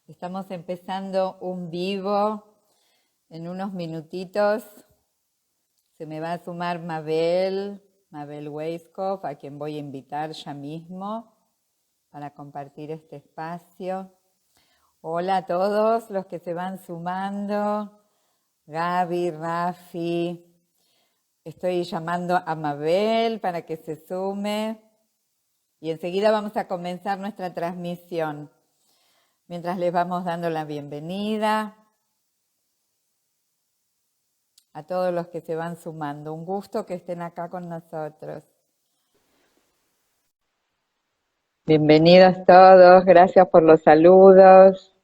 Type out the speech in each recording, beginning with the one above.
Estamos empezando un vivo en unos minutitos. Se me va a sumar Mabel Weiskopf, a quien voy a invitar ya mismo para compartir este espacio. Hola a todos los que se van sumando. Gaby, Rafi. Estoy llamando a Mabel para que se sume. Y enseguida vamos a comenzar nuestra transmisión. Mientras les vamos dando la bienvenida a todos los que se van sumando. Un gusto que estén acá con nosotros. Bienvenidos todos, gracias por los saludos.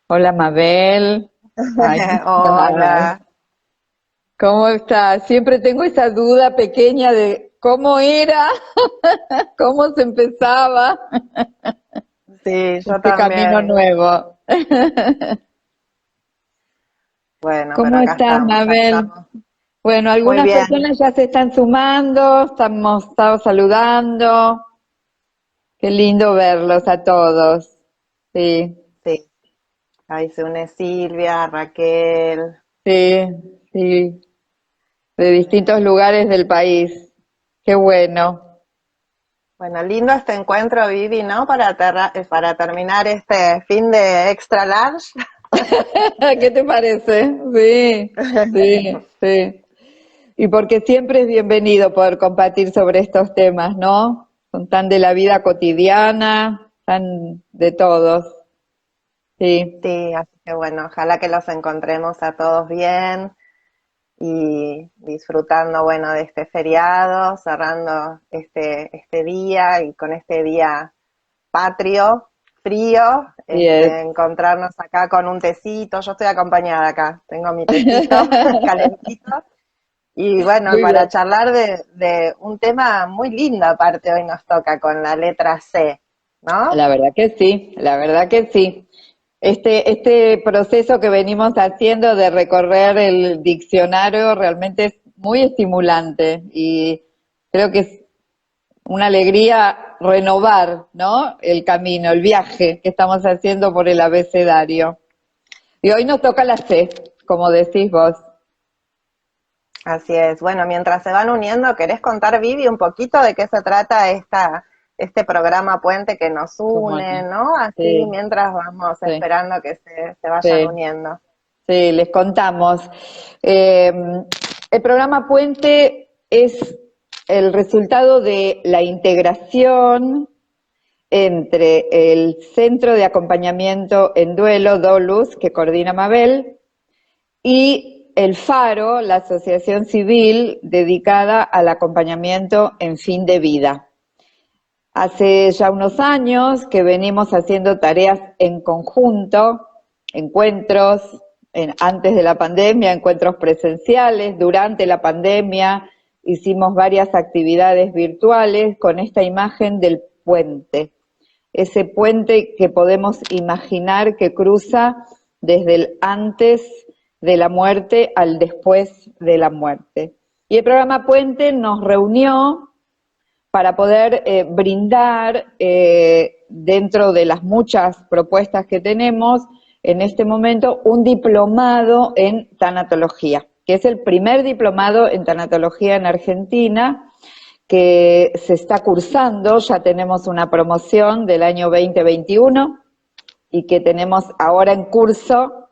Hola Mabel. Ay, Hola. ¿cómo estás? Siempre tengo esa duda pequeña de cómo era, cómo se empezaba Sí, yo este camino también. nuevo. Bueno, pero ¿Cómo acá estás, estamos, acá Mabel? estamos. Bueno, Muy algunas bien. personas ya se están sumando, estamos saludando. Qué lindo verlos a todos. Sí, Sí, ahí se une Silvia, Raquel. sí, sí, de distintos lugares del país. Qué bueno. Bueno, lindo este encuentro, Vivi, ¿no? Para terminar este fin de Extra Large. ¿Qué te parece? Sí, sí, sí. Y porque siempre es bienvenido poder compartir sobre estos temas, ¿no? Son tan de la vida cotidiana, tan de todos. Sí. Sí, así que bueno, ojalá que los encontremos a todos bien y disfrutando, bueno, de este feriado, cerrando este día y con este día patrio, frío, Y es. encontrarnos acá con un tecito. Yo estoy acompañada acá, tengo mi tecito calentito. Y bueno, Muy para bien. charlar de un tema muy lindo, aparte hoy nos toca con la letra C, ¿no? La verdad que sí, la verdad que sí. Este proceso que venimos haciendo de recorrer el diccionario realmente es muy estimulante y creo que es una alegría renovar, ¿no? El camino, el viaje que estamos haciendo por el abecedario. Y hoy nos toca la C, como decís vos. Así es. Bueno, mientras se van uniendo, ¿querés contar, Vivi, un poquito de qué se trata este programa puente que nos ¿Cómo une, no? ¿no? Así Sí, mientras vamos sí, esperando que se vayan sí. uniendo. Sí, les contamos. Eh, el programa Puente es el resultado de la integración entre el Centro de Acompañamiento en Duelo, DOLUS, que coordina Mabel, y el FARO, la asociación civil dedicada al acompañamiento en fin de vida. Hace ya unos años que venimos haciendo tareas en conjunto, encuentros, antes de la pandemia, encuentros presenciales, durante la pandemia hicimos varias actividades virtuales con esta imagen del puente, ese puente que podemos imaginar que cruza desde el antes de la muerte al después de la muerte. Y el programa Puente nos reunió para poder brindar dentro de las muchas propuestas que tenemos en este momento un diplomado en tanatología, que es el primer diplomado en tanatología en Argentina que se está cursando. Ya tenemos una promoción del año 2021 y que tenemos ahora en curso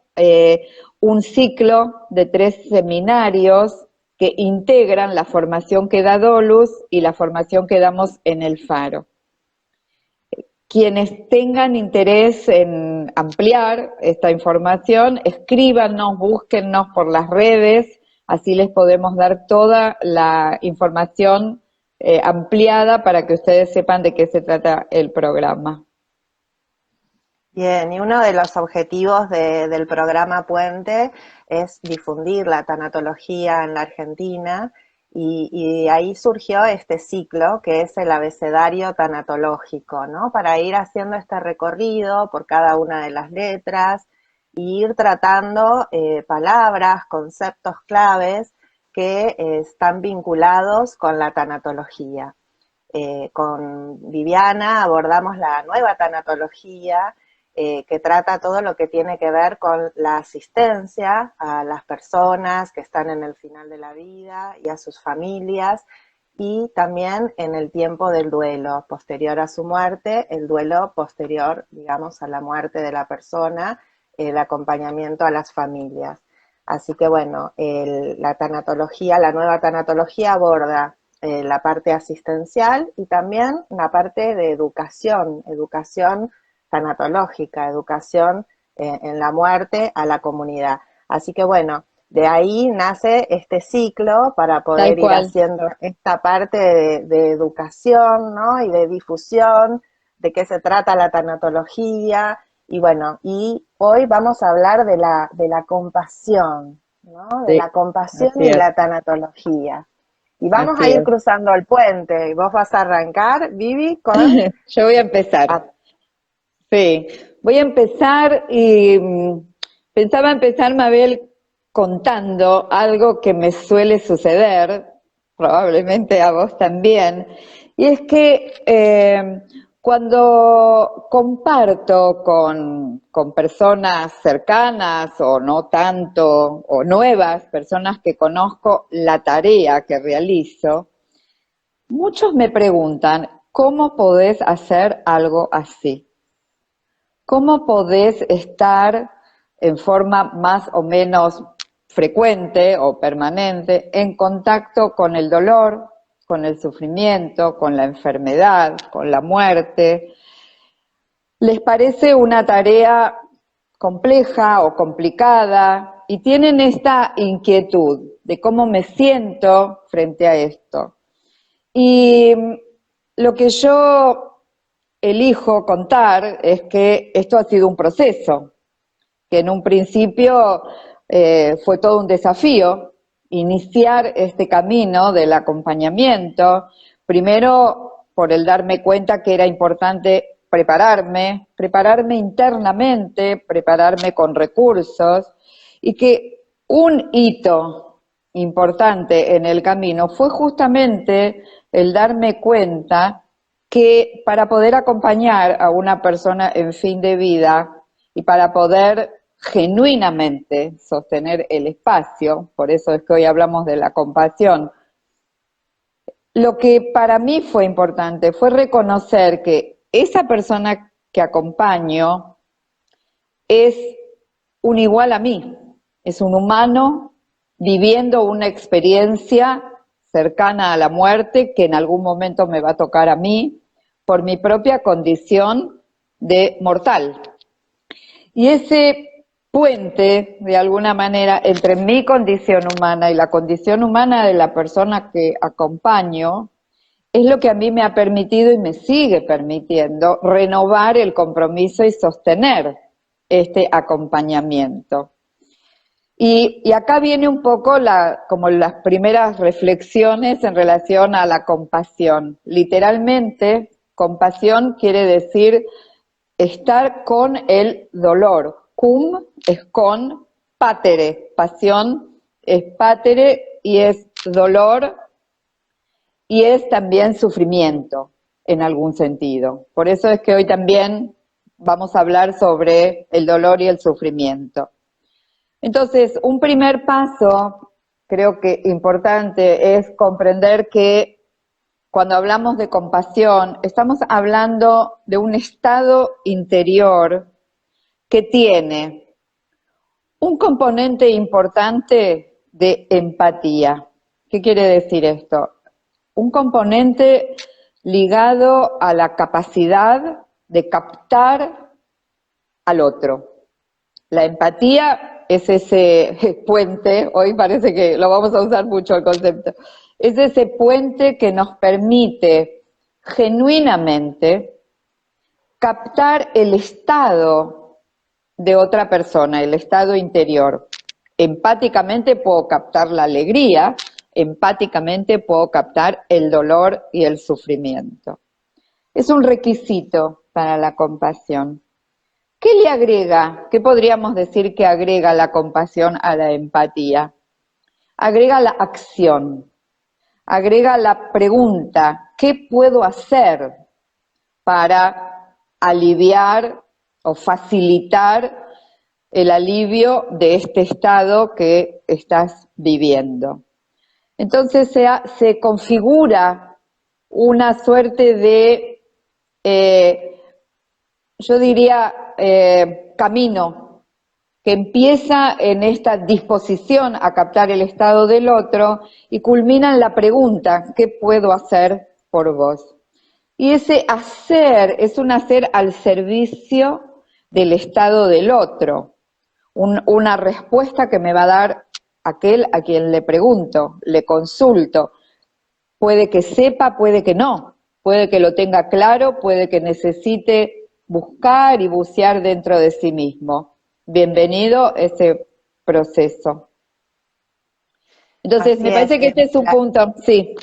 un ciclo de 3 seminarios que integran la formación que da Dolus y la formación que damos en el Faro. Quienes tengan interés en ampliar esta información, escríbanos, búsquennos por las redes, así les podemos dar toda la información ampliada para que ustedes sepan de qué se trata el programa. Bien, y uno de los objetivos del programa Puente es difundir la tanatología en la Argentina y ahí surgió este ciclo que es el abecedario tanatológico, ¿no? Para ir haciendo este recorrido por cada una de las letras e ir tratando palabras, conceptos claves que están vinculados con la tanatología. con Viviana abordamos la nueva tanatología, que trata todo lo que tiene que ver con la asistencia a las personas que están en el final de la vida y a sus familias, y también en el tiempo del duelo, posterior a su muerte, el duelo posterior, digamos, a la muerte de la persona, el acompañamiento a las familias. Así que bueno, la tanatología, la nueva tanatología aborda la parte asistencial y también la parte de educación, educación tanatológica, educación en la muerte a la comunidad. Así que bueno, de ahí nace este ciclo para Tal poder ir cual. haciendo esta parte de educación, ¿no? Y de difusión, de qué se trata la tanatología. Y bueno, y hoy vamos a hablar de la compasión, ¿no? De la Sí, compasión así y es, la tanatología. Y vamos a así ir es. cruzando el puente. Y vos vas a arrancar, Vivi, con... Yo voy a empezar. ah, Sí, voy a empezar y pensaba empezar, Mabel, contando algo que me suele suceder, probablemente a vos también, y es que cuando comparto con personas cercanas o no tanto, o nuevas, personas que conozco, la tarea que realizo, muchos me preguntan, ¿cómo podés hacer algo así? ¿Cómo podés estar en forma más o menos frecuente o permanente en contacto con el dolor, con el sufrimiento, con la enfermedad, con la muerte? ¿Les parece una tarea compleja o complicada? Y tienen esta inquietud de cómo me siento frente a esto. Y lo que yo elijo contar es que esto ha sido un proceso, que en un principio fue todo un desafío, iniciar este camino del acompañamiento, primero por el darme cuenta que era importante prepararme internamente, prepararme con recursos, y que un hito importante en el camino fue justamente el darme cuenta que para poder acompañar a una persona en fin de vida y para poder genuinamente sostener el espacio, por eso es que hoy hablamos de la compasión, lo que para mí fue importante fue reconocer que esa persona que acompaño es un igual a mí, es un humano viviendo una experiencia cercana a la muerte que en algún momento me va a tocar a mí por mi propia condición de mortal. Y ese puente, de alguna manera, entre mi condición humana y la condición humana de la persona que acompaño, es lo que a mí me ha permitido y me sigue permitiendo renovar el compromiso y sostener este acompañamiento. Y acá viene un poco como las primeras reflexiones en relación a la compasión. Literalmente, compasión quiere decir estar con el dolor. Cum es con, patere, pasión es patere y es dolor y es también sufrimiento en algún sentido. Por eso es que hoy también vamos a hablar sobre el dolor y el sufrimiento. Entonces, un primer paso, creo que importante, es comprender que cuando hablamos de compasión, estamos hablando de un estado interior que tiene un componente importante de empatía. ¿Qué quiere decir esto? Un componente ligado a la capacidad de captar al otro. La empatía es ese puente, hoy parece que lo vamos a usar mucho el concepto, es ese puente que nos permite genuinamente captar el estado de otra persona, el estado interior. Empáticamente puedo captar la alegría, empáticamente puedo captar el dolor y el sufrimiento. Es un requisito para la compasión. ¿Qué le agrega? ¿Qué podríamos decir que agrega la compasión a la empatía? Agrega la acción, agrega la pregunta qué puedo hacer para aliviar o facilitar el alivio de este estado que estás viviendo. Entonces se configura una suerte de, yo diría, camino que empieza en esta disposición a captar el estado del otro y culmina en la pregunta, ¿qué puedo hacer por vos? Y ese hacer es un hacer al servicio del estado del otro, una respuesta que me va a dar aquel a quien le pregunto, le consulto. Puede que sepa, puede que no, puede que lo tenga claro, puede que necesite buscar y bucear dentro de sí mismo. Bienvenido ese proceso. Entonces, Así me parece que este es un punto, sí.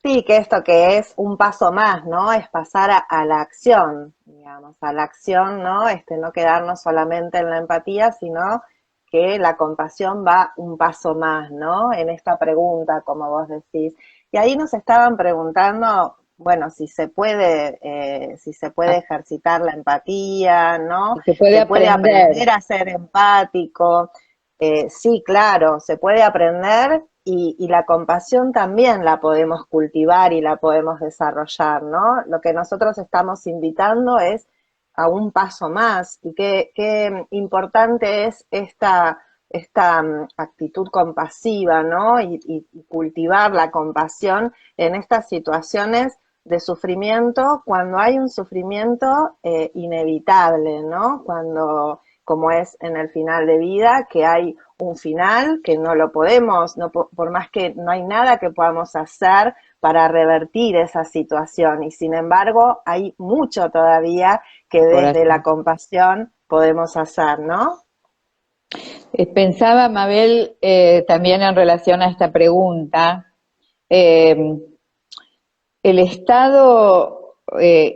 Sí, que esto que es un paso más, ¿no? Es pasar a la acción, digamos, a la acción, ¿no? No quedarnos solamente en la empatía, sino que la compasión va un paso más, ¿no? En esta pregunta, como vos decís. Y ahí nos estaban preguntando, bueno, si se puede ejercitar la empatía, ¿no? Se puede Se puede aprender. aprender a ser empático. Sí, claro, se puede aprender y la compasión también la podemos cultivar y la podemos desarrollar, ¿no? Lo que nosotros estamos invitando es a un paso más y qué importante es esta actitud compasiva, ¿no? Y cultivar la compasión en estas situaciones de sufrimiento cuando hay un sufrimiento inevitable, ¿no? Cuando, como es en el final de vida, que hay un final que no lo podemos, no, por más que no hay nada que podamos hacer para revertir esa situación y sin embargo hay mucho todavía que desde la compasión podemos hacer, ¿no? Pensaba, Mabel, también en relación a esta pregunta, el estado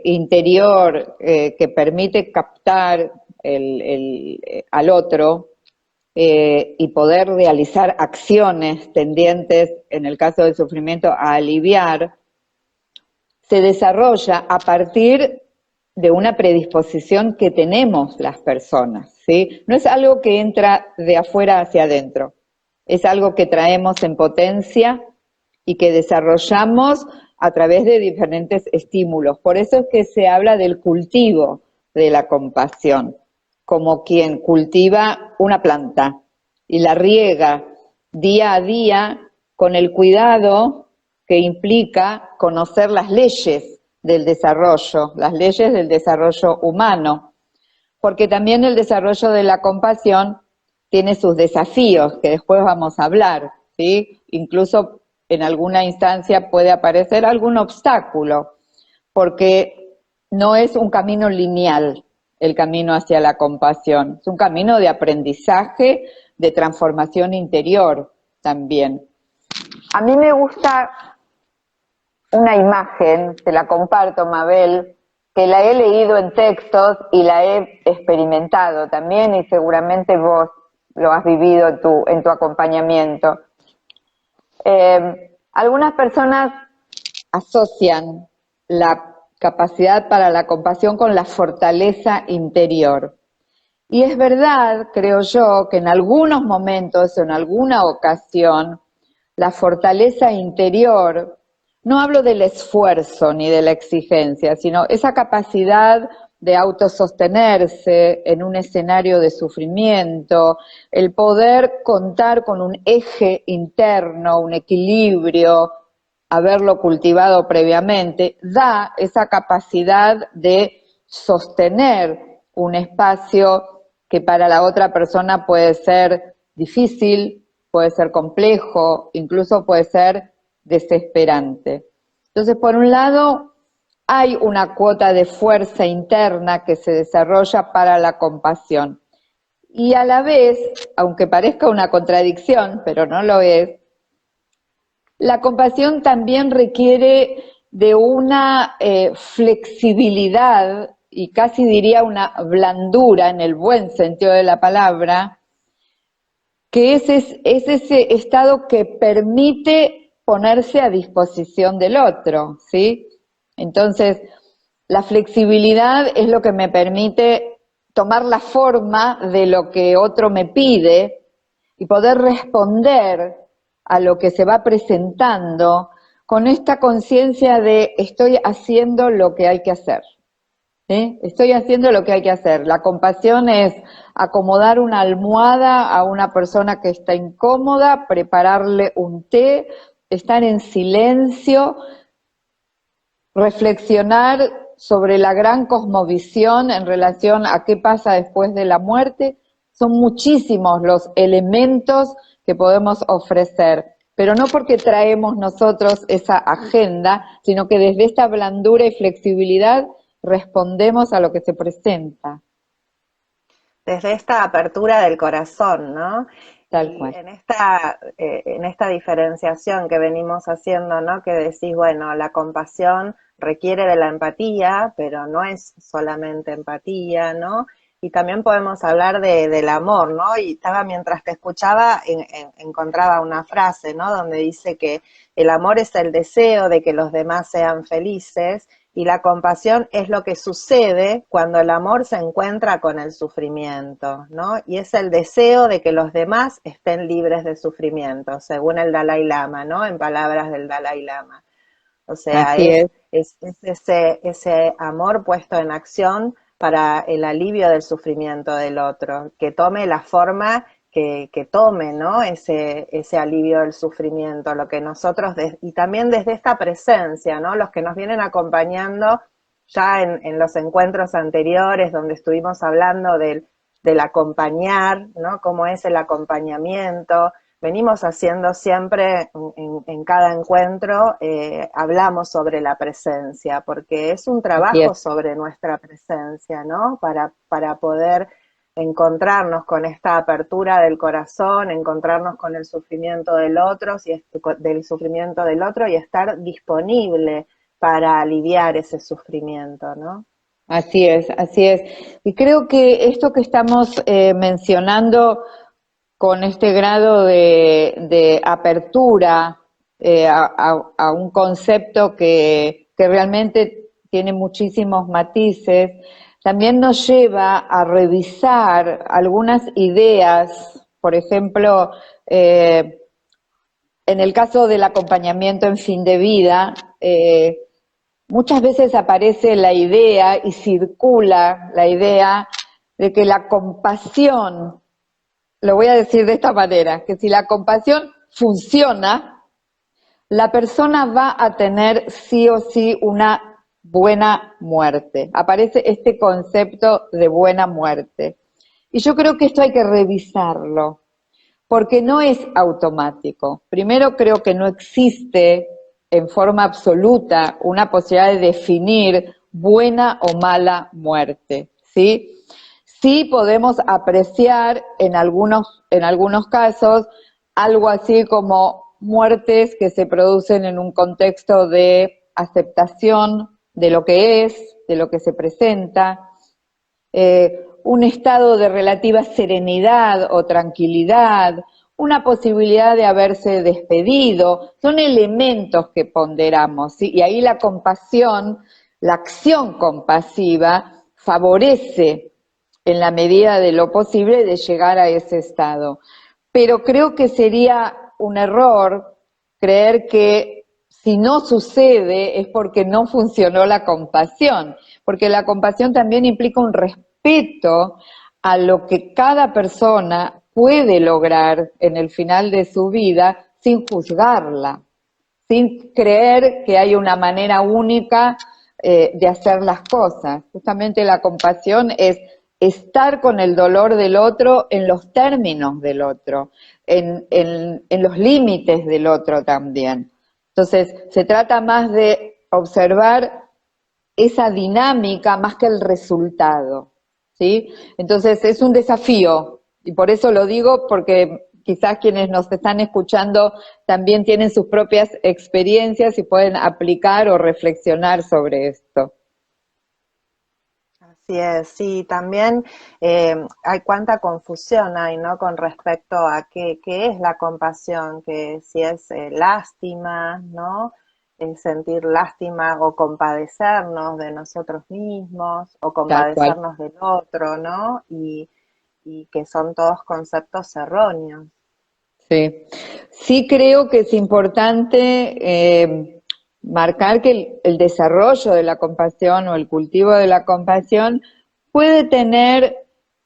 interior que permite captar al otro y poder realizar acciones tendientes, en el caso del sufrimiento, a aliviar, se desarrolla a partir de una predisposición que tenemos las personas, ¿sí? No es algo que entra de afuera hacia adentro, es algo que traemos en potencia y que desarrollamos a través de diferentes estímulos. Por eso es que se habla del cultivo de la compasión, como quien cultiva una planta y la riega día a día con el cuidado que implica conocer las leyes del desarrollo, las leyes del desarrollo humano, porque también el desarrollo de la compasión tiene sus desafíos, que después vamos a hablar, ¿sí? Incluso en alguna instancia puede aparecer algún obstáculo, porque no es un camino lineal el camino hacia la compasión, es un camino de aprendizaje, de transformación interior también. A mí me gusta una imagen, te la comparto, Mabel, que la he leído en textos y la he experimentado también y seguramente vos lo has vivido en tu acompañamiento. Algunas personas asocian la capacidad para la compasión con la fortaleza interior. Y es verdad, creo yo, que en algunos momentos, en alguna ocasión, la fortaleza interior, no hablo del esfuerzo ni de la exigencia, sino esa capacidad de autosostenerse en un escenario de sufrimiento, el poder contar con un eje interno, un equilibrio, haberlo cultivado previamente, da esa capacidad de sostener un espacio que para la otra persona puede ser difícil, puede ser complejo, incluso puede ser desesperante. Entonces, por un lado, hay una cuota de fuerza interna que se desarrolla para la compasión. Y a la vez, aunque parezca una contradicción, pero no lo es, la compasión también requiere de una flexibilidad y casi diría una blandura en el buen sentido de la palabra, que es ese estado que permite ponerse a disposición del otro, ¿sí? Entonces, la flexibilidad es lo que me permite tomar la forma de lo que otro me pide y poder responder a lo que se va presentando con esta conciencia de estoy haciendo lo que hay que hacer. ¿Sí? Estoy haciendo lo que hay que hacer. La compasión es acomodar una almohada a una persona que está incómoda, prepararle un té, estar en silencio, reflexionar sobre la gran cosmovisión en relación a qué pasa después de la muerte. Son muchísimos los elementos que podemos ofrecer, pero no porque traemos nosotros esa agenda, sino que desde esta blandura y flexibilidad respondemos a lo que se presenta. Desde esta apertura del corazón, ¿no? Tal Y cual. en esta diferenciación que venimos haciendo, ¿no? Que decís, bueno, la compasión requiere de la empatía, pero no es solamente empatía, ¿no? Y también podemos hablar del amor, ¿no? Y estaba, mientras te escuchaba, encontraba una frase, ¿no? Donde dice que el amor es el deseo de que los demás sean felices, y la compasión es lo que sucede cuando el amor se encuentra con el sufrimiento, ¿no? Y es el deseo de que los demás estén libres de sufrimiento, según el Dalai Lama, ¿no? En palabras del Dalai Lama. O sea, Así es. es ese amor puesto en acción para el alivio del sufrimiento del otro, que tome la forma que tome, ¿no? Ese alivio del sufrimiento, lo que nosotros, y también desde esta presencia, ¿no? Los que nos vienen acompañando ya en los encuentros anteriores, donde estuvimos hablando del acompañar, ¿no? Cómo es el acompañamiento. Venimos haciendo siempre, en cada encuentro, hablamos sobre la presencia, porque es un Así trabajo es. sobre nuestra presencia, ¿no? Para poder encontrarnos con esta apertura del corazón, encontrarnos con el sufrimiento del otro, del sufrimiento del otro, y estar disponible para aliviar ese sufrimiento, ¿no? Así es, así es. Y creo que esto que estamos mencionando con este grado de apertura a un concepto que realmente tiene muchísimos matices, también nos lleva a revisar algunas ideas, por ejemplo, en el caso del acompañamiento en fin de vida, muchas veces aparece la idea y circula la idea de que la compasión, lo voy a decir de esta manera, que si la compasión funciona, la persona va a tener sí o sí una buena muerte. Aparece este concepto de buena muerte. Y yo creo que esto hay que revisarlo, porque no es automático. Primero, creo que no existe en forma absoluta una posibilidad de definir buena o mala muerte, ¿sí? Sí podemos apreciar en algunos casos algo así como muertes que se producen en un contexto de aceptación de lo que es, de lo que se presenta, un estado de relativa serenidad o tranquilidad, una posibilidad de haberse despedido, son elementos que ponderamos, ¿sí? Y ahí la compasión, la acción compasiva, favorece en la medida de lo posible de llegar a ese estado. Pero creo que sería un error creer que si no sucede es porque no funcionó la compasión, porque la compasión también implica un respeto a lo que cada persona puede lograr en el final de su vida sin juzgarla, sin creer que hay una manera única de hacer las cosas. Justamente la compasión es estar con el dolor del otro en los términos del otro, en los límites del otro también. Entonces, se trata más de observar esa dinámica más que el resultado, ¿sí? Entonces, es un desafío, y por eso lo digo, porque quizás quienes nos están escuchando también tienen sus propias experiencias y pueden aplicar o reflexionar sobre esto. Así es, sí, también hay cuánta confusión hay, ¿no? Con respecto a qué es la compasión, que si es lástima, ¿no? Sentir lástima o compadecernos de nosotros mismos o Tal cual. compadecernos del otro, ¿no? Y que son todos conceptos erróneos. Sí, sí creo que es importante marcar que el desarrollo de la compasión o el cultivo de la compasión puede tener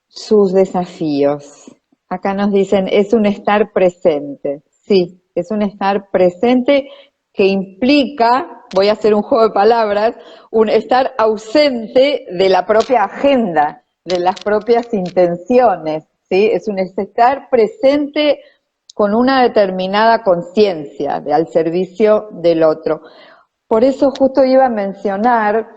sus desafíos. Acá nos dicen, es un estar presente. Sí, es un estar presente que implica, voy a hacer un juego de palabras, un estar ausente de la propia agenda, de las propias intenciones. ¿Sí? Es un estar presente con una determinada conciencia al servicio del otro. Por eso justo iba a mencionar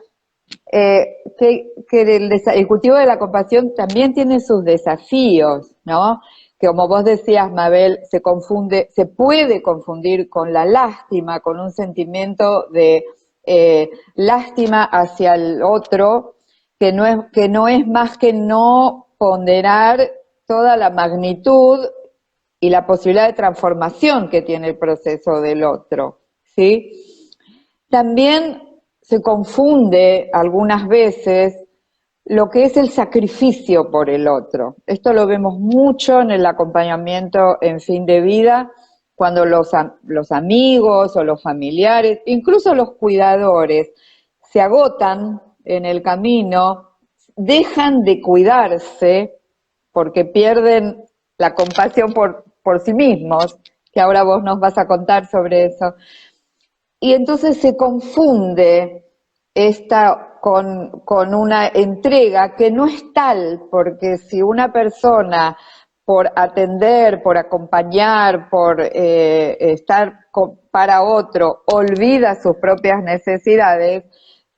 que el cultivo de la compasión también tiene sus desafíos, ¿no? Que como vos decías, Mabel, se puede confundir con la lástima, con un sentimiento de lástima hacia el otro, que no es más que no ponderar toda la magnitud y la posibilidad de transformación que tiene el proceso del otro, ¿sí? También se confunde algunas veces lo que es el sacrificio por el otro. Esto lo vemos mucho en el acompañamiento en fin de vida, cuando los amigos o los familiares, incluso los cuidadores, se agotan en el camino, dejan de cuidarse porque pierden la compasión por sí mismos, que ahora vos nos vas a contar sobre eso. Y entonces se confunde esta con una entrega que no es tal, porque si una persona por atender, por acompañar, por estar para otro, olvida sus propias necesidades,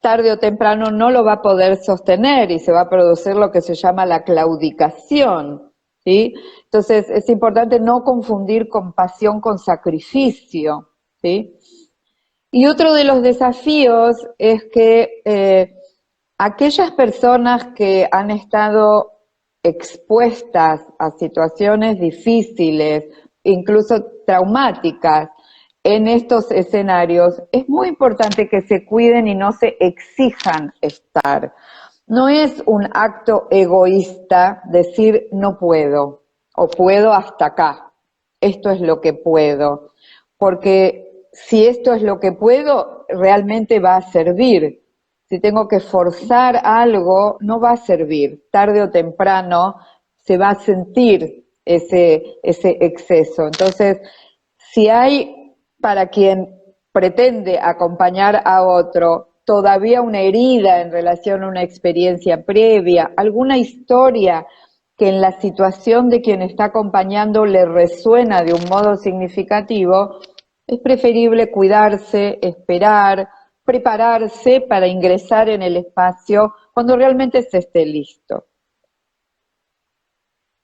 tarde o temprano no lo va a poder sostener y se va a producir lo que se llama la claudicación, ¿sí? Entonces es importante no confundir compasión con sacrificio, ¿sí? Y otro de los desafíos es que aquellas personas que han estado expuestas a situaciones difíciles, incluso traumáticas, en estos escenarios, es muy importante que se cuiden y no se exijan estar. No es un acto egoísta decir no puedo o puedo hasta acá, esto es lo que puedo, porque si esto es lo que puedo, realmente va a servir. Si tengo que forzar algo, no va a servir. Tarde o temprano se va a sentir ese exceso. Entonces, si hay para quien pretende acompañar a otro todavía una herida en relación a una experiencia previa, alguna historia que en la situación de quien está acompañando le resuena de un modo significativo, es preferible cuidarse, esperar, prepararse para ingresar en el espacio cuando realmente se esté listo.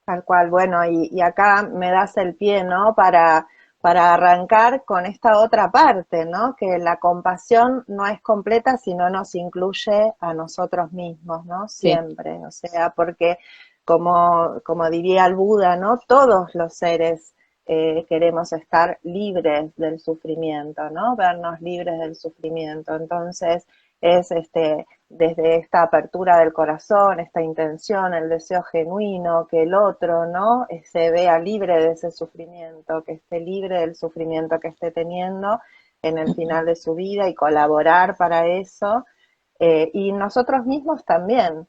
Tal cual, bueno, y acá me das el pie, ¿no? Para arrancar con esta otra parte, ¿no? Que la compasión no es completa si no nos incluye a nosotros mismos, ¿no? Sí. Siempre, o sea, porque como diría el Buda, ¿no? Todos los seres queremos estar libres del sufrimiento, ¿no? Vernos libres del sufrimiento. Entonces, es desde esta apertura del corazón, esta intención, el deseo genuino, que el otro, ¿no? Se vea libre de ese sufrimiento, que esté libre del sufrimiento que esté teniendo en el final de su vida y colaborar para eso. Y nosotros mismos también.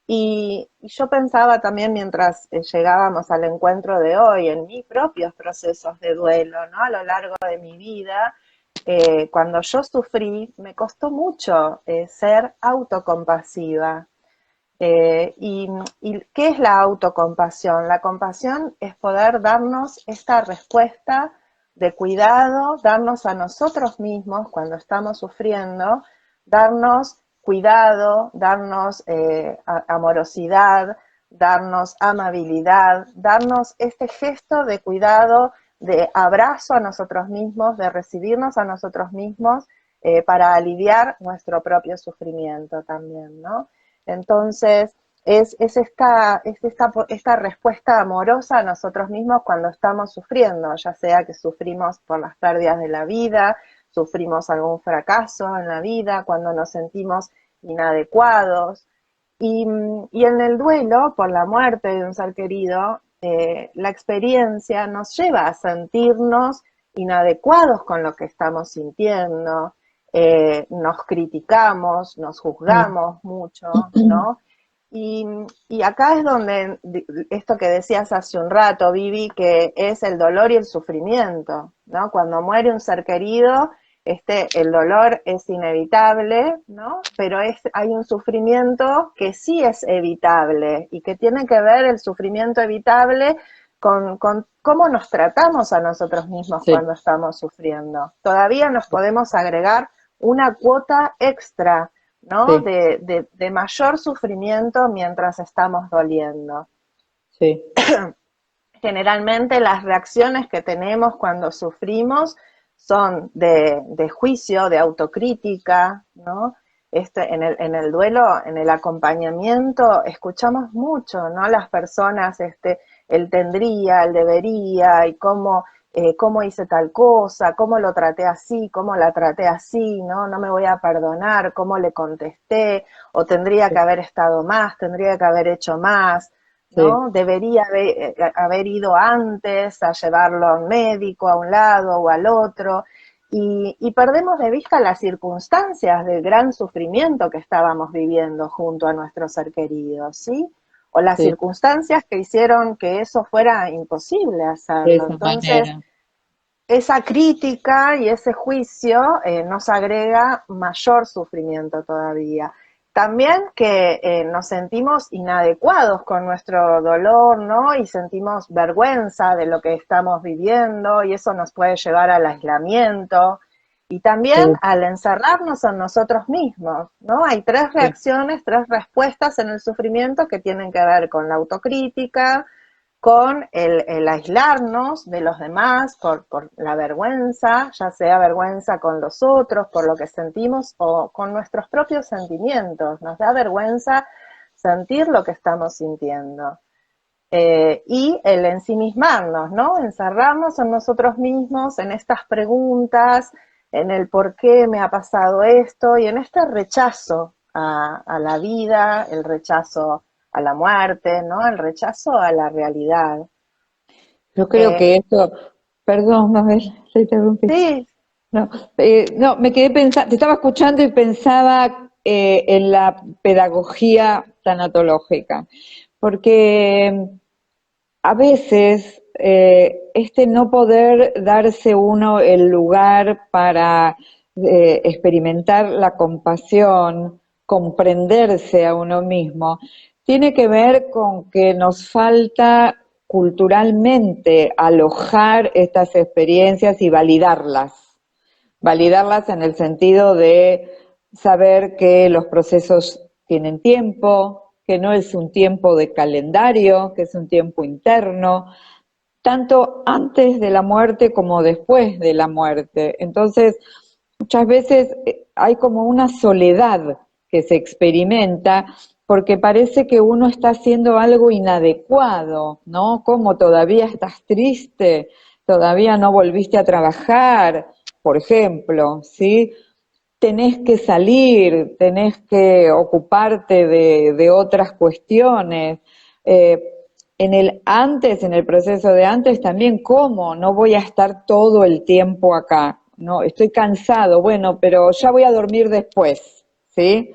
Y yo pensaba también mientras llegábamos al encuentro de hoy en mis propios procesos de duelo, ¿no? A lo largo de mi vida, cuando yo sufrí, me costó mucho ser autocompasiva. ¿Y qué es la autocompasión? La compasión es poder darnos esta respuesta de cuidado, darnos a nosotros mismos cuando estamos sufriendo, darnos cuidado, darnos amorosidad, darnos amabilidad, darnos este gesto de cuidado, de abrazo a nosotros mismos, de recibirnos a nosotros mismos para aliviar nuestro propio sufrimiento también, ¿no? Entonces, esta respuesta amorosa a nosotros mismos cuando estamos sufriendo, ya sea que sufrimos por las pérdidas de la vida, sufrimos algún fracaso en la vida, cuando nos sentimos inadecuados. Y en el duelo por la muerte de un ser querido, la experiencia nos lleva a sentirnos inadecuados con lo que estamos sintiendo, nos criticamos, nos juzgamos mucho, ¿no? Y acá es donde esto que decías hace un rato, Vivi, que es el dolor y el sufrimiento, ¿no? Cuando muere un ser querido, el dolor es inevitable, ¿no? Pero hay un sufrimiento que sí es evitable y que tiene que ver el sufrimiento evitable con cómo nos tratamos a nosotros mismos cuando estamos sufriendo. Todavía nos podemos agregar una cuota extra, ¿no? De mayor sufrimiento mientras estamos doliendo. Sí. Generalmente las reacciones que tenemos cuando sufrimos son de juicio, de autocrítica, ¿no? En el duelo, en el acompañamiento, escuchamos mucho, ¿no? Las personas, el tendría, el debería, y cómo hice tal cosa, cómo lo traté así, cómo la traté así, ¿no? No me voy a perdonar, cómo le contesté, o tendría que haber estado más, tendría que haber hecho más, ¿no? Debería haber ido antes a llevarlo a un médico, a un lado o al otro, y perdemos de vista las circunstancias del gran sufrimiento que estábamos viviendo junto a nuestro ser querido, ¿sí? O las circunstancias que hicieron que eso fuera imposible hacerlo. Entonces, esa crítica y ese juicio nos agrega mayor sufrimiento todavía. También que nos sentimos inadecuados con nuestro dolor, ¿no? Y sentimos vergüenza de lo que estamos viviendo y eso nos puede llevar al aislamiento y también al encerrarnos en nosotros mismos, ¿no? Hay tres reacciones, tres respuestas en el sufrimiento que tienen que ver con la autocrítica, con el aislarnos de los demás por la vergüenza, ya sea vergüenza con los otros, por lo que sentimos, o con nuestros propios sentimientos. Nos da vergüenza sentir lo que estamos sintiendo. Y el ensimismarnos, ¿no? Encerrarnos en nosotros mismos, en estas preguntas, en el por qué me ha pasado esto, y en este rechazo a la vida, el rechazo a la muerte, ¿no? El rechazo a la realidad. Yo creo que esto, perdón, Mabel, te interrumpí. Sí. No, me quedé pensando, te estaba escuchando y pensaba en la pedagogía tanatológica, porque a veces no poder darse uno el lugar para experimentar la compasión, comprenderse a uno mismo, tiene que ver con que nos falta culturalmente alojar estas experiencias y validarlas en el sentido de saber que los procesos tienen tiempo, que no es un tiempo de calendario, que es un tiempo interno, tanto antes de la muerte como después de la muerte. Entonces, muchas veces hay como una soledad que se experimenta porque parece que uno está haciendo algo inadecuado, ¿no? Como todavía estás triste, todavía no volviste a trabajar, por ejemplo, ¿sí? Tenés que salir, tenés que ocuparte de otras cuestiones. En el proceso de antes también, ¿cómo? No voy a estar todo el tiempo acá, no, estoy cansado, bueno, pero ya voy a dormir después, ¿sí?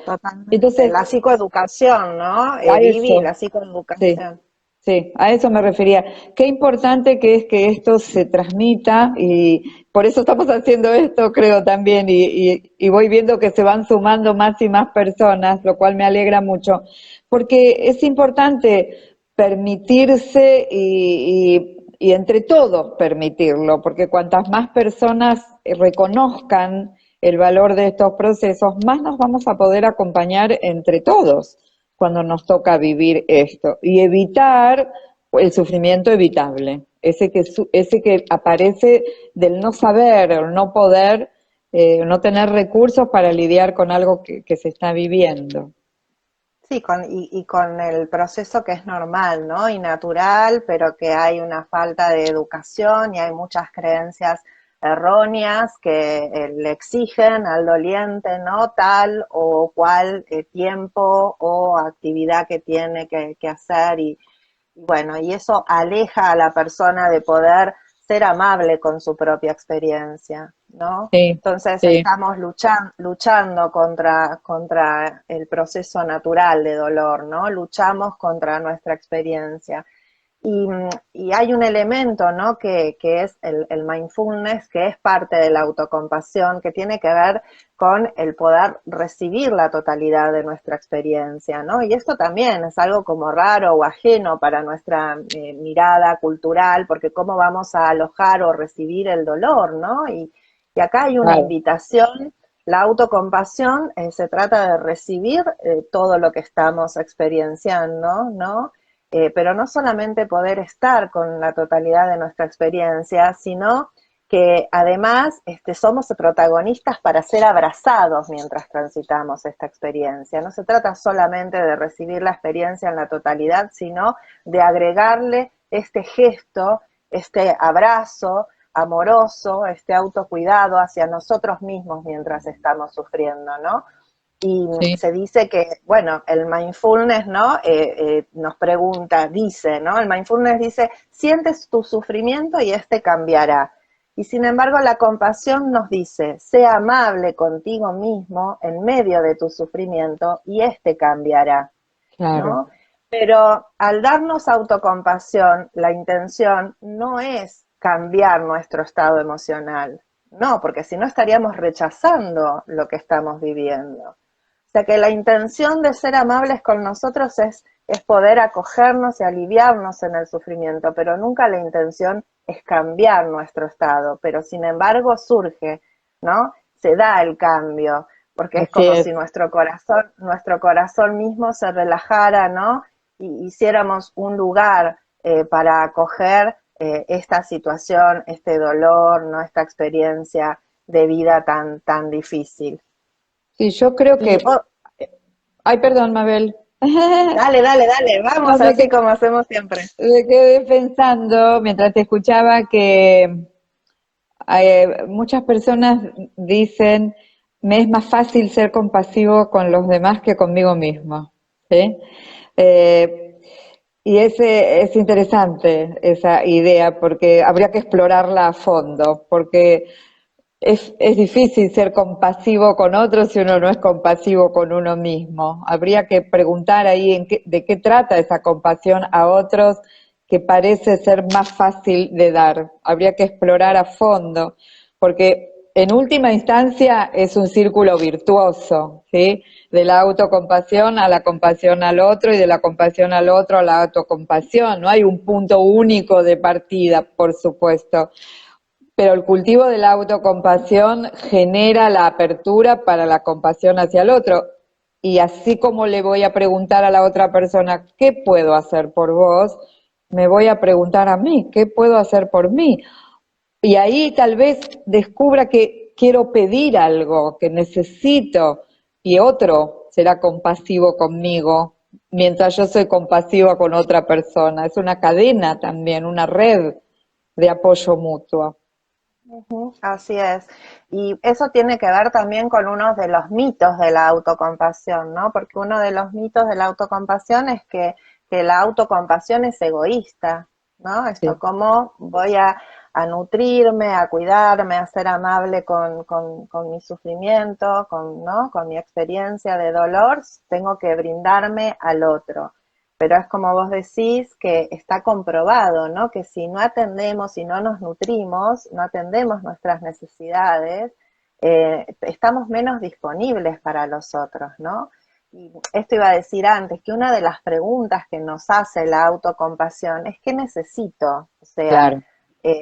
Totalmente. Entonces, la psicoeducación, ¿no? Vivi, la psicoeducación. Sí, a eso me refería. Qué importante que es que esto se transmita y por eso estamos haciendo esto, creo también, y voy viendo que se van sumando más y más personas, lo cual me alegra mucho, porque es importante permitirse y entre todos permitirlo, porque cuantas más personas reconozcan el valor de estos procesos, más nos vamos a poder acompañar entre todos cuando nos toca vivir esto y evitar el sufrimiento evitable, ese que aparece del no saber o no poder no tener recursos para lidiar con algo que se está viviendo. Sí, y con el proceso que es normal, ¿no? Y natural, pero que hay una falta de educación y hay muchas creencias erróneas que le exigen al doliente, ¿no? Tal o cual tiempo o actividad que tiene que hacer y bueno, y eso aleja a la persona de poder ser amable con su propia experiencia, ¿no? Sí, Entonces sí. estamos luchando contra el proceso natural de dolor, ¿no? Luchamos contra nuestra experiencia. Y hay un elemento, ¿no? que es el mindfulness, que es parte de la autocompasión, que tiene que ver con el poder recibir la totalidad de nuestra experiencia, ¿no? Y esto también es algo como raro o ajeno para nuestra mirada cultural, porque cómo vamos a alojar o recibir el dolor, ¿no? Y acá hay una Claro. invitación. La autocompasión se trata de recibir todo lo que estamos experienciando, ¿no? Pero no solamente poder estar con la totalidad de nuestra experiencia, sino que además somos protagonistas para ser abrazados mientras transitamos esta experiencia. No se trata solamente de recibir la experiencia en la totalidad, sino de agregarle este gesto, este abrazo amoroso, este autocuidado hacia nosotros mismos mientras estamos sufriendo, ¿no? Y Sí. se dice que, bueno, el mindfulness, ¿no? Nos pregunta, dice, ¿no? El mindfulness dice, sientes tu sufrimiento y este cambiará. Y sin embargo, la compasión nos dice, sea amable contigo mismo en medio de tu sufrimiento y este cambiará, Claro. ¿no? Pero al darnos autocompasión, la intención no es cambiar nuestro estado emocional, no, porque si no estaríamos rechazando lo que estamos viviendo. O sea que la intención de ser amables con nosotros es poder acogernos y aliviarnos en el sufrimiento, pero nunca la intención es cambiar nuestro estado, pero sin embargo surge, ¿no? Se da el cambio, porque es Así como es. si nuestro corazón mismo se relajara, ¿no? Y hiciéramos un lugar para acoger esta situación, este dolor, ¿no? Esta experiencia de vida tan difícil. Sí, yo creo Y que... Ay, perdón, Mabel. dale, No, vamos así como hacemos siempre. me quedé pensando mientras te escuchaba que muchas personas dicen, me es más fácil ser compasivo con los demás que conmigo mismo, ¿sí? Eh, y es interesante esa idea porque habría que explorarla a fondo, porque es difícil ser compasivo con otros si uno no es compasivo con uno mismo. Habría que preguntar ahí de qué trata esa compasión a otros que parece ser más fácil de dar. Habría que explorar a fondo, porque en última instancia es un círculo virtuoso, ¿sí? De la autocompasión a la compasión al otro y de la compasión al otro a la autocompasión. No hay un punto único de partida, por supuesto, pero el cultivo de la autocompasión genera la apertura para la compasión hacia el otro. Y así como le voy a preguntar a la otra persona, ¿qué puedo hacer por vos? Me voy a preguntar a mí, ¿qué puedo hacer por mí? Y ahí tal vez descubra que quiero pedir algo, que necesito, y otro será compasivo conmigo, mientras yo soy compasiva con otra persona. Es una cadena también, una red de apoyo mutuo. Ujú, así es. Y eso tiene que ver también con uno de los mitos de la autocompasión, ¿no? Porque uno de los mitos de la autocompasión es que la autocompasión es egoísta, ¿no? Esto, Sí. cómo voy a nutrirme, a cuidarme, a ser amable con mi sufrimiento, ¿no? Con mi experiencia de dolor, tengo que brindarme al otro. Pero es como vos decís que está comprobado, ¿no? Que si no atendemos, si no nos nutrimos, no atendemos nuestras necesidades, estamos menos disponibles para los otros, ¿no? Y esto iba a decir antes, que una de las preguntas que nos hace la autocompasión es ¿qué necesito? O sea, Claro,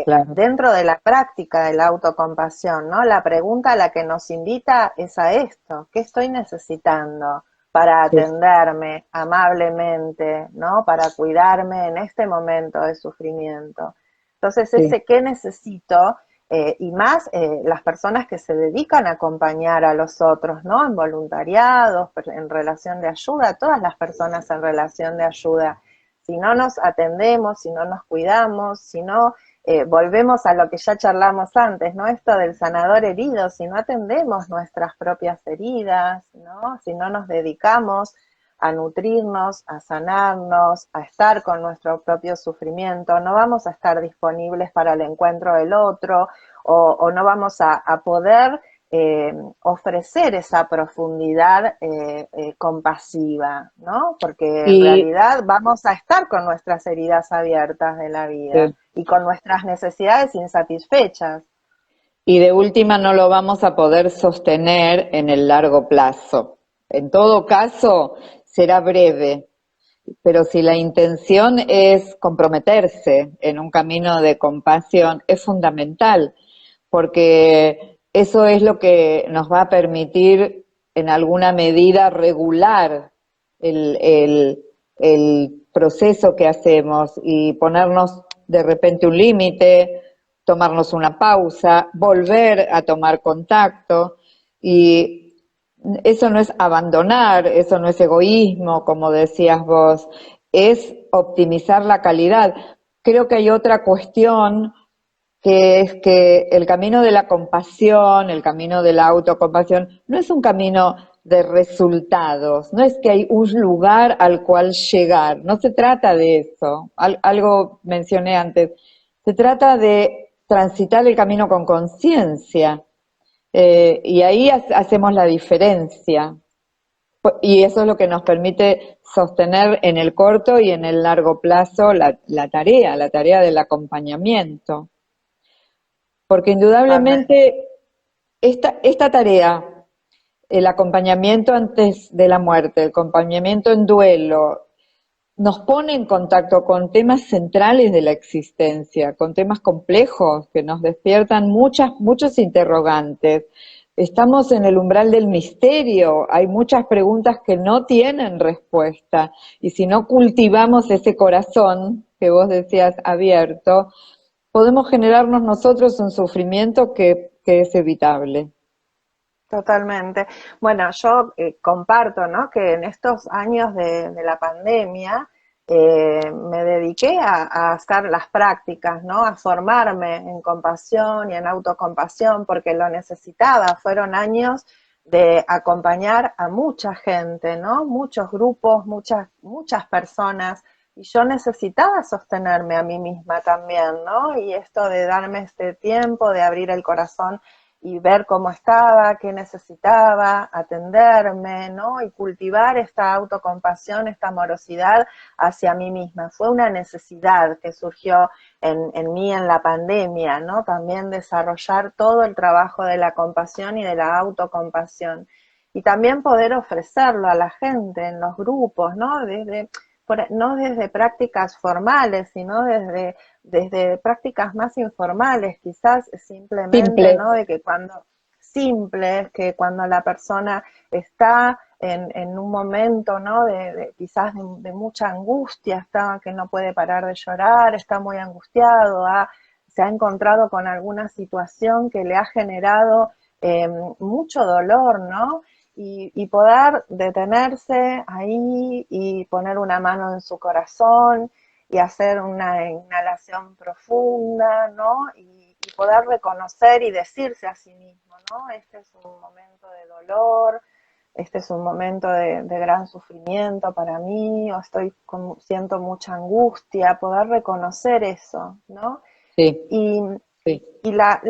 claro, dentro de la práctica de la autocompasión, ¿no? La pregunta a la que nos invita es a esto, ¿qué estoy necesitando para sí, atenderme amablemente, ¿no? Para cuidarme en este momento de sufrimiento? Entonces, sí, ese qué necesito y más las personas que se dedican a acompañar a los otros, ¿no? En voluntariados, en relación de ayuda, todas las personas en relación de ayuda. Si no nos atendemos, si no nos cuidamos, si no volvemos a lo que ya charlamos antes, ¿no? Esto del sanador herido, si no atendemos nuestras propias heridas, ¿no? Si no nos dedicamos a nutrirnos, a sanarnos, a estar con nuestro propio sufrimiento, no vamos a estar disponibles para el encuentro del otro o no vamos a poder ofrecer esa profundidad compasiva, ¿no? Porque en Y, realidad vamos a estar con nuestras heridas abiertas de la vida sí. y con nuestras necesidades insatisfechas. Y de última no lo vamos a poder sostener en el largo plazo. En todo caso, será breve, pero si la intención es comprometerse en un camino de compasión, es fundamental, porque eso es lo que nos va a permitir en alguna medida regular el, el, el proceso que hacemos y ponernos de repente un límite, tomarnos una pausa, volver a tomar contacto, y eso no es abandonar, eso no es egoísmo, como decías vos, es optimizar la calidad. Creo que hay otra cuestión, que es que el camino de la compasión, el camino de la autocompasión, no es un camino de resultados, no es que hay un lugar al cual llegar, no se trata de eso, algo mencioné antes, se trata de transitar el camino con conciencia, y ahí hacemos la diferencia, y eso es lo que nos permite sostener en el corto y en el largo plazo la tarea del acompañamiento. Porque Totalmente. indudablemente esta tarea, el acompañamiento antes de la muerte, el acompañamiento en duelo, nos pone en contacto con temas centrales de la existencia, con temas complejos que nos despiertan muchos interrogantes. Estamos en el umbral del misterio, hay muchas preguntas que no tienen respuesta, y si no cultivamos ese corazón que vos decías abierto, podemos generarnos nosotros un sufrimiento que es evitable. Totalmente. Bueno, yo comparto, ¿no? Que en estos años de la pandemia me dediqué a hacer las prácticas, ¿no? A formarme en compasión y en autocompasión porque lo necesitaba. Fueron años de acompañar a mucha gente, ¿no? Muchos grupos, muchas personas. Y yo necesitaba sostenerme a mí misma también, ¿no? Y esto de darme este tiempo, de abrir el corazón y ver cómo estaba, qué necesitaba, atenderme, ¿no? Y cultivar esta autocompasión, esta amorosidad hacia mí misma. Fue una necesidad que surgió en mí en la pandemia, ¿no? También desarrollar todo el trabajo de la compasión y de la autocompasión. Y también poder ofrecerlo a la gente en los grupos, ¿no? No desde prácticas formales, sino desde prácticas más informales, quizás simplemente, Simples. ¿no? Que cuando la persona está en un momento, ¿no? Quizás de mucha angustia, está que no puede parar de llorar, está muy angustiado, se ha encontrado con alguna situación que le ha generado mucho dolor, ¿no? Y poder detenerse ahí y poner una mano en su corazón y hacer una inhalación profunda, ¿no? Y poder reconocer y decirse a sí mismo, ¿no? Este es un momento de dolor, este es un momento de gran sufrimiento para mí, o siento mucha angustia, poder reconocer eso, ¿no? Sí, Y, sí. y la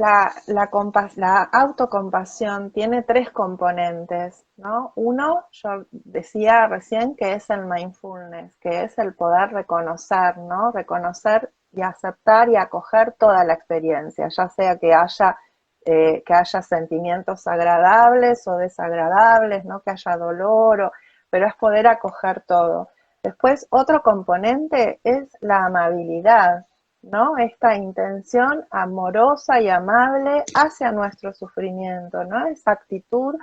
autocompasión tiene tres componentes, ¿no? Uno, yo decía recién, que es el mindfulness, que es el poder reconocer, ¿no? Reconocer y aceptar y acoger toda la experiencia, ya sea que haya sentimientos agradables o desagradables, ¿no? Que haya dolor, pero es poder acoger todo. Después, otro componente es la amabilidad, ¿no? Esta intención amorosa y amable hacia nuestro sufrimiento, ¿no? Esa actitud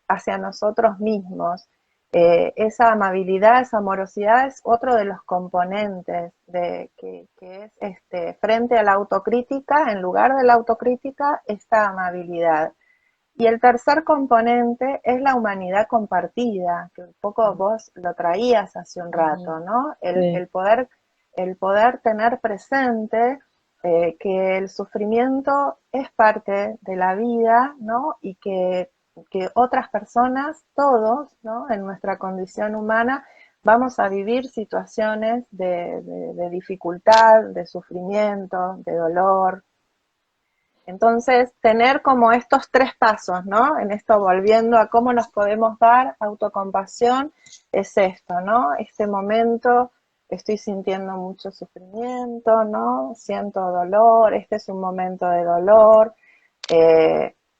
hacia nosotros mismos. esa amabilidad, esa amorosidad es otro de los componentes que es frente a la autocrítica, en lugar de la autocrítica, esta amabilidad. Y el tercer componente es la humanidad compartida, que un poco vos lo traías hace un rato, ¿no? Sí. El poder tener presente que el sufrimiento es parte de la vida, ¿no? Y que otras personas, todos, ¿no? En nuestra condición humana, vamos a vivir situaciones de dificultad, de sufrimiento, de dolor. Entonces, tener como estos tres pasos, ¿no? En esto, volviendo a cómo nos podemos dar autocompasión, es esto, ¿no? Este momento, estoy sintiendo mucho sufrimiento, ¿no? Siento dolor, este es un momento de dolor.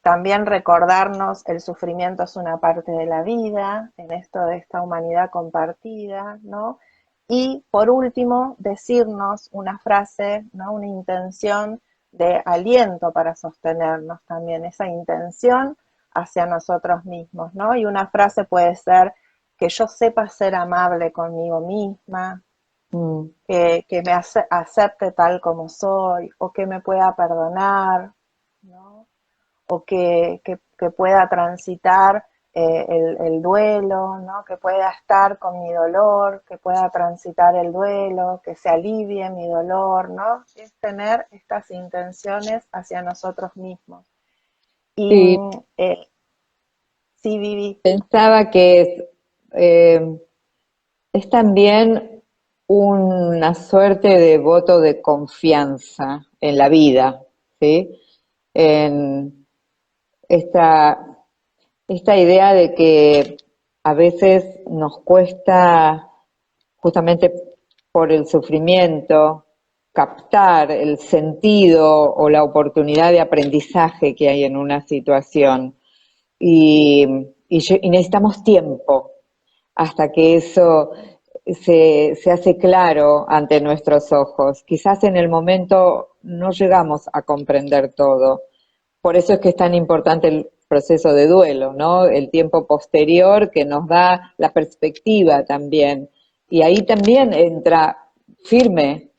También recordarnos, el sufrimiento es una parte de la vida, en esto de esta humanidad compartida, ¿no? Y por último, decirnos una frase, ¿no? Una intención de aliento para sostenernos también, esa intención hacia nosotros mismos, ¿no? Y una frase puede ser que yo sepa ser amable conmigo misma, que me acepte tal como soy, o que me pueda perdonar, ¿no? O que pueda transitar el duelo, ¿no? Que pueda estar con mi dolor, que pueda transitar el duelo, que se alivie mi dolor, ¿no? Es tener estas intenciones hacia nosotros mismos. Y Sí, sí, Vivi. pensaba que es también una suerte de voto de confianza en la vida, ¿sí? En esta, esta idea de que a veces nos cuesta, justamente por el sufrimiento, captar el sentido o la oportunidad de aprendizaje que hay en una situación. Y necesitamos tiempo hasta que eso se hace claro ante nuestros ojos. Quizás en el momento no llegamos a comprender todo. Por eso es que es tan importante el proceso de duelo, ¿no? El tiempo posterior que nos da la perspectiva también. Y ahí también entra firme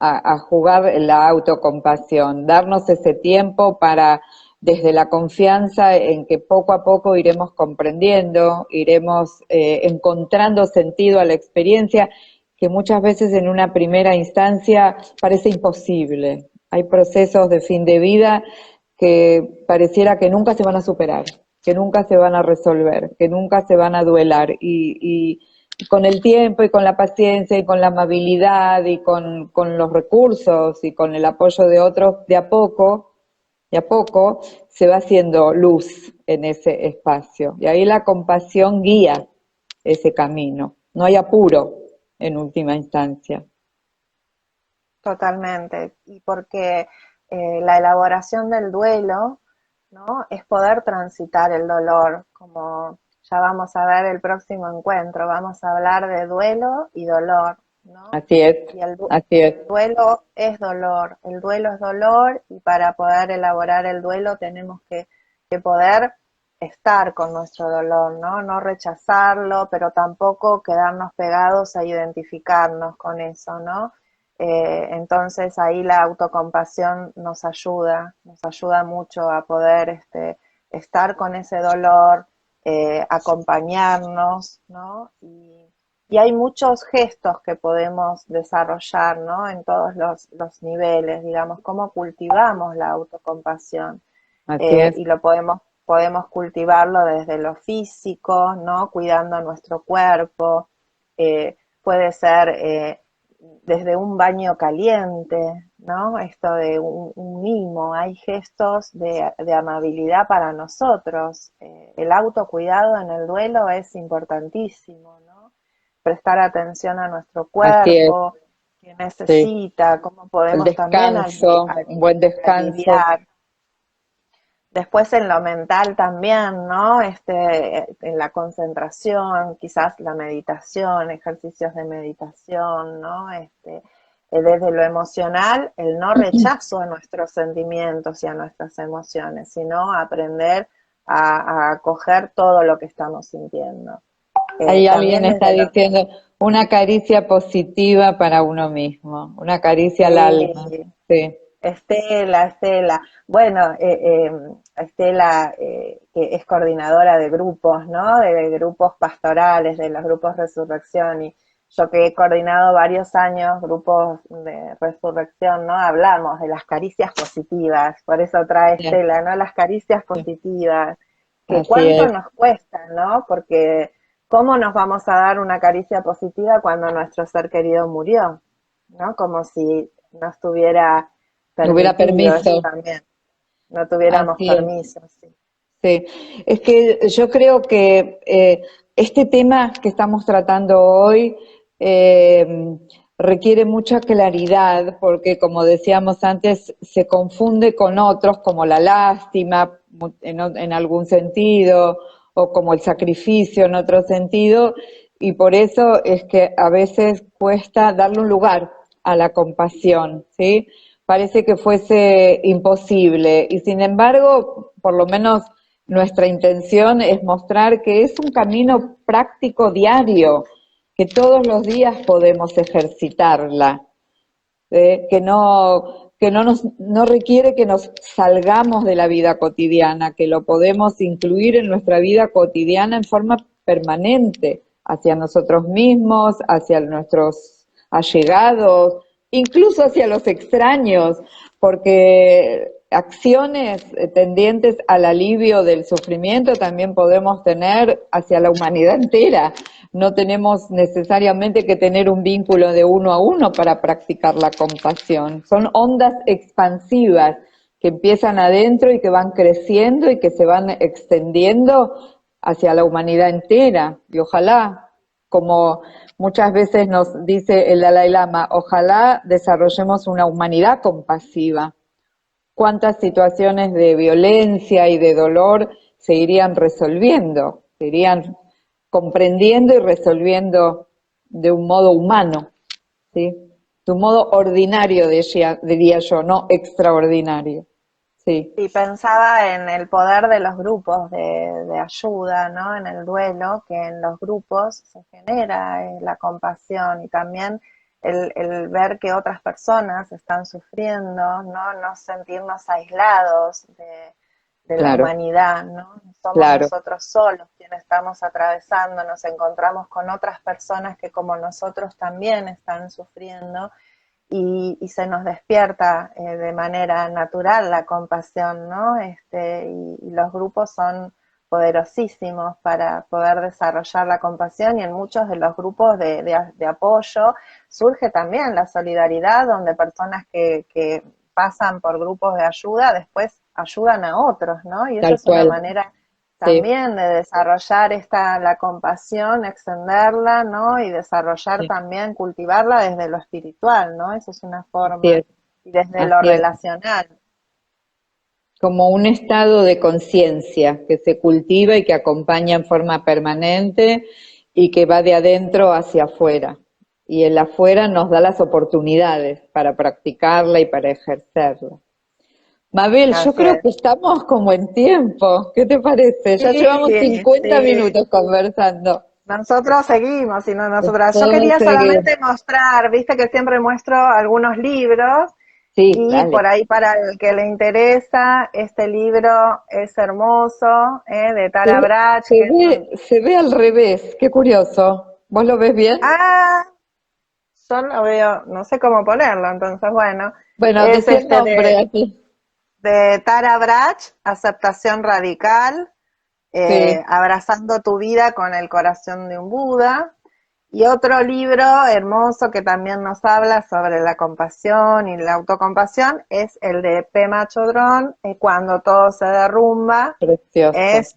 a jugar la autocompasión, darnos ese tiempo para, desde la confianza en que poco a poco iremos comprendiendo, iremos encontrando sentido a la experiencia, que muchas veces en una primera instancia parece imposible. Hay procesos de fin de vida que pareciera que nunca se van a superar, que nunca se van a resolver, que nunca se van a duelar. Y con el tiempo y con la paciencia y con la amabilidad y con los recursos y con el apoyo de otros, de a poco se va haciendo luz en ese espacio. Y ahí la compasión guía ese camino. No hay apuro en última instancia. Totalmente. Y porque la elaboración del duelo, ¿no? Es poder transitar el dolor, como ya vamos a ver el próximo encuentro, vamos a hablar de duelo y dolor, ¿no? Así es, Y así es. el duelo es dolor, el duelo es dolor, y para poder elaborar el duelo tenemos que poder estar con nuestro dolor, ¿no? No rechazarlo, pero tampoco quedarnos pegados a identificarnos con eso, ¿no? Entonces ahí la autocompasión nos ayuda mucho a poder estar con ese dolor, acompañarnos, ¿no? Y hay muchos gestos que podemos desarrollar, ¿no? En todos los niveles, digamos, cómo cultivamos la autocompasión. Así es. Y podemos cultivarlo desde lo físico, ¿no? Cuidando nuestro cuerpo, puede ser desde un baño caliente, ¿no? Esto de un mimo, hay gestos de amabilidad para nosotros. El autocuidado en el duelo es importantísimo, ¿no? Prestar atención a nuestro Así es, cuerpo, qué sí. necesita, cómo El podemos también descanso, un buen descanso. aliviar. Después en lo mental también, ¿no? En la concentración, quizás la meditación, ejercicios de meditación, ¿no? Desde lo emocional, el no rechazo a nuestros sentimientos y a nuestras emociones, sino aprender a acoger todo lo que estamos sintiendo. Ahí alguien también está desde los... diciendo una caricia positiva para uno mismo, una caricia al alma. Sí, Sí, Estela. Bueno, Estela, que es coordinadora de grupos, ¿no? De grupos pastorales, de los grupos Resurrección, y yo que he coordinado varios años grupos de Resurrección, ¿no? Hablamos de las caricias positivas, por eso trae sí, Estela, ¿no? Las caricias sí, positivas, que así cuánto es. nos cuesta, ¿no? Porque ¿cómo nos vamos a dar una caricia positiva cuando nuestro ser querido murió? ¿No? Como si no estuviera No hubiera permitido eso permiso, también, no tuviéramos así es. permiso, sí. Sí, es que yo creo que este tema que estamos tratando hoy requiere mucha claridad porque, como decíamos antes, se confunde con otros como la lástima en algún sentido o como el sacrificio en otro sentido, y por eso es que a veces cuesta darle un lugar a la compasión, ¿sí? Parece que fuese imposible y sin embargo, por lo menos nuestra intención es mostrar que es un camino práctico diario, que todos los días podemos ejercitarla, no requiere que nos salgamos de la vida cotidiana, que lo podemos incluir en nuestra vida cotidiana en forma permanente, hacia nosotros mismos, hacia nuestros allegados, incluso hacia los extraños, porque acciones tendientes al alivio del sufrimiento también podemos tener hacia la humanidad entera. No tenemos necesariamente que tener un vínculo de uno a uno para practicar la compasión. Son ondas expansivas que empiezan adentro y que van creciendo y que se van extendiendo hacia la humanidad entera. Y ojalá, como muchas veces nos dice el Dalai Lama, ojalá desarrollemos una humanidad compasiva. ¿Cuántas situaciones de violencia y de dolor se irían resolviendo? Se irían comprendiendo y resolviendo de un modo humano, ¿sí? De un modo ordinario, diría yo, no extraordinario. Sí, Y pensaba en el poder de los grupos de ayuda, ¿no? En el duelo, que en los grupos se genera la compasión y también el ver que otras personas están sufriendo, ¿no? No sentirnos aislados de la claro, humanidad, ¿no? No somos claro, nosotros solos quienes estamos atravesando, nos encontramos con otras personas que como nosotros también están sufriendo y se nos despierta de manera natural la compasión, ¿no? Y los grupos son poderosísimos para poder desarrollar la compasión y en muchos de los grupos de apoyo surge también la solidaridad, donde personas que pasan por grupos de ayuda después ayudan a otros, ¿no? Y esa tal es una cual, manera sí, también de desarrollar la compasión, extenderla, ¿no? Y desarrollar sí, también, cultivarla desde lo espiritual, ¿no? Esa es una así forma. es, Y desde lo así es. relacional. Como un estado de conciencia que se cultiva y que acompaña en forma permanente y que va de adentro hacia afuera. Y el afuera nos da las oportunidades para practicarla y para ejercerla. Mabel, yo Así creo es. que estamos como en tiempo. ¿Qué te parece? Ya llevamos Sí, 50 sí. minutos conversando. Nosotros seguimos y no nosotras. Yo Podemos quería seguir. solamente mostrar, viste que siempre muestro algunos libros Sí, y dale. por ahí para el que le interesa, este libro es hermoso, de Tara Brach, que es un... Se ve al revés. Qué curioso. ¿Vos lo ves bien? Ah, yo lo veo, no sé cómo ponerlo, entonces bueno, Bueno, es decía el nombre aquí. de Tara Brach, Aceptación Radical, Sí. Abrazando tu vida con el corazón de un Buda. Y otro libro hermoso que también nos habla sobre la compasión y la autocompasión es el de Pema Chodron, Cuando todo se derrumba. Precioso. Es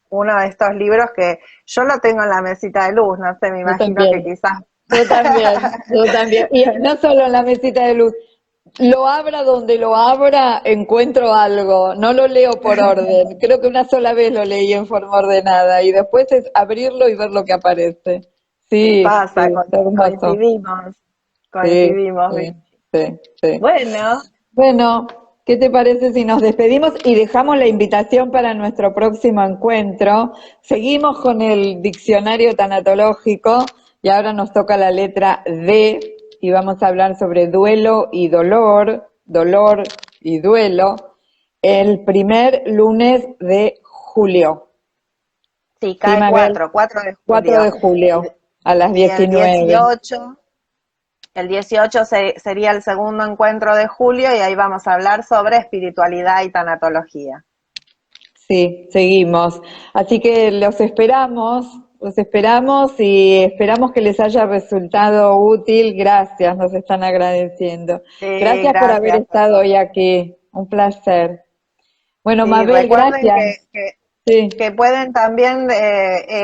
uno de estos libros que yo lo tengo en la mesita de luz, no sé, me Yo imagino que también, quizás... yo también, yo también. Y no solo en la mesita de luz, lo abra donde lo abra, encuentro algo. No lo leo por orden. Creo que una sola vez lo leí en forma ordenada y después es abrirlo y ver lo que aparece. Sí, sí, Pasa, hermoso. coincidimos, Sí, coincidimos. sí, sí, sí. Bueno, Bueno, ¿Qué te parece si nos despedimos y dejamos la invitación para nuestro próximo encuentro? Seguimos con el diccionario tanatológico y ahora nos toca la letra D y vamos a hablar sobre duelo y dolor, dolor y duelo, el primer lunes de julio. Sí, ¿Sí, cae Mabel? 4 de 4 de julio. julio a las Y el 19. 18, sería el segundo encuentro de julio y ahí vamos a hablar sobre espiritualidad y tanatología. Sí, seguimos. Así que los esperamos y esperamos que les haya resultado útil. Gracias, nos están agradeciendo. Sí, Gracias por haber gracias a estado hoy todos. aquí. Un placer. Bueno, Sí, Mabel, recuerden gracias. Sí, que pueden también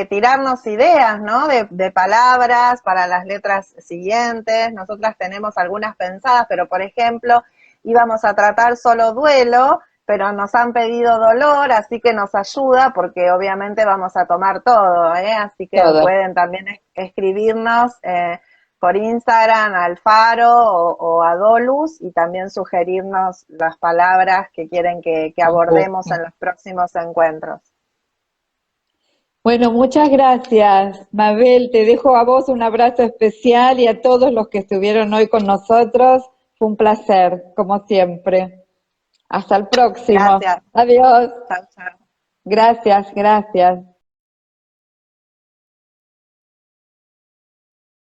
tirarnos ideas, ¿no? De palabras para las letras siguientes. Nosotras tenemos algunas pensadas, pero por ejemplo, íbamos a tratar solo duelo, pero nos han pedido dolor, así que nos ayuda porque obviamente vamos a tomar todo, ¿eh? Así que todo. pueden también escribirnos por Instagram al Faro o a Dolus y también sugerirnos las palabras que quieren que Con abordemos gusto. en los próximos encuentros. Bueno, muchas gracias, Mabel. Te dejo a vos un abrazo especial y a todos los que estuvieron hoy con nosotros. Fue un placer, como siempre. Hasta el próximo. Gracias. Adiós. Chao, chao. Gracias, gracias.